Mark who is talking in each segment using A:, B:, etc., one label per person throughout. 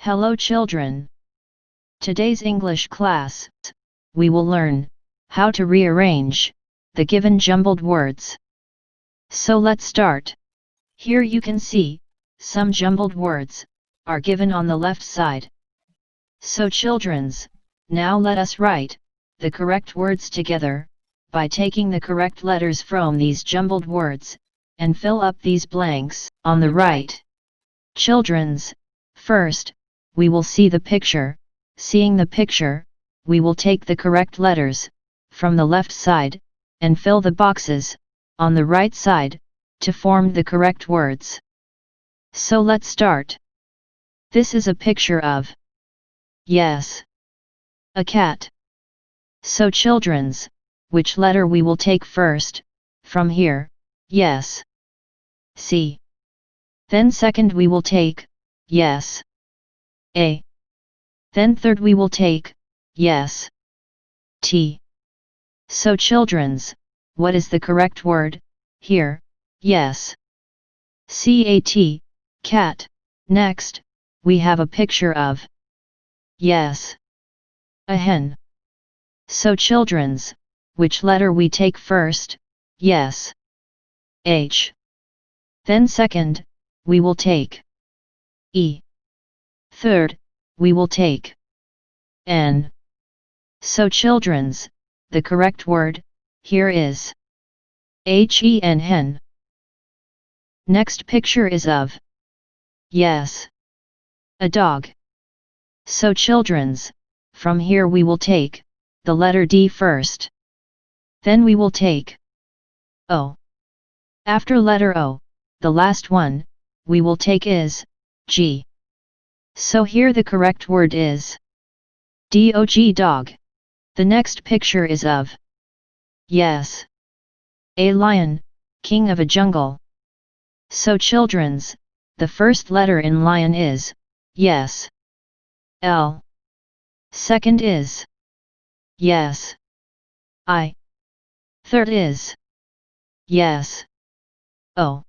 A: Hello children. Today's English class, we will learn how to rearrange the given jumbled words. So let's start. Here you can see, some jumbled words are given on the left side. So childrens, now let us write the correct words together, by taking the correct letters from these jumbled words, and fill up these blanks on the right. Childrens, first, we will see the picture. Seeing the picture, we will take the correct letters from the left side, and fill the boxes on the right side, to form the correct words. So let's start. This is a picture of yes, a cat. So childrens, which letter we will take first, from here, yes, C. Then second we will take, yes, A. Then third we will take, yes, T. So childrens, what is the correct word, here, yes, C-A-T, cat. Next, we have a picture of yes, a hen. So childrens, which letter we take first, yes, H. Then second, we will take E. Third, we will take N. So childrens, the correct word, here is H-E-N, hen. Next picture is of yes, a dog. So childrens, from here we will take the letter D first. Then we will take O. After letter O, the last one, we will take is G. So here the correct word is dog, dog. The next picture is of yes, a lion, king of a jungle. So childrens, the first letter in lion is yes, L. Second is yes, I. Third is yes, O.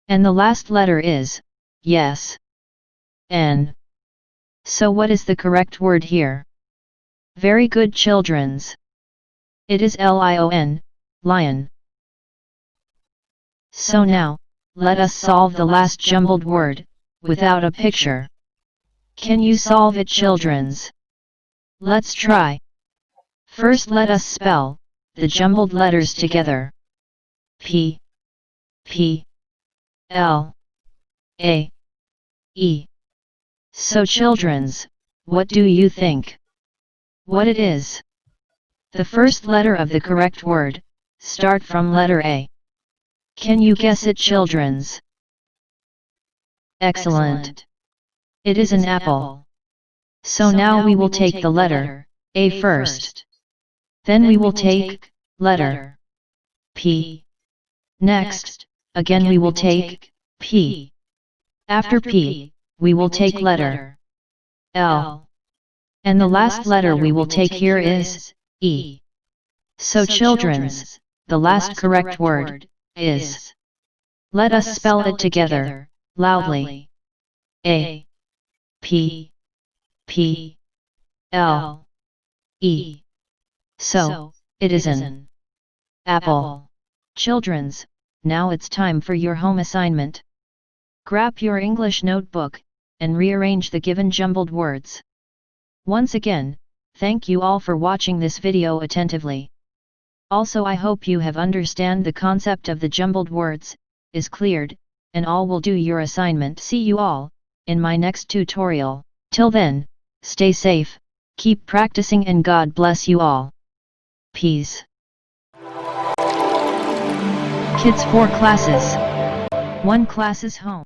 A: And the last letter is yes, N. So what is the correct word here? Very good childrens. It is lion, lion. So now, let us solve the last jumbled word, without a picture. Can you solve it childrens? Let's try. First let us spell the jumbled letters together. P, P, L, A, E. So childrens, what do you think? What it is? The first letter of the correct word, start from letter A. Can you guess it childrens? Excellent. It is an apple. So now we will take the letter A first. Then we will take letter P. Next, again we will take P. After P, we will take letter L. And the last letter we will take here is E. So childrens, the last correct word is. Let us spell it together, loudly. A. P. P. L. E. So, it is an apple. Childrens, now it's time for your home assignment. Grab your English notebook, and rearrange the given jumbled words. Once again, thank you all for watching this video attentively. Also I hope you have understand the concept of the jumbled words, is cleared, and all will do your assignment. See you all, in my next tutorial. Till then, stay safe, keep practicing and God bless you all. Peace. Kids 4 classes. 1 class is home.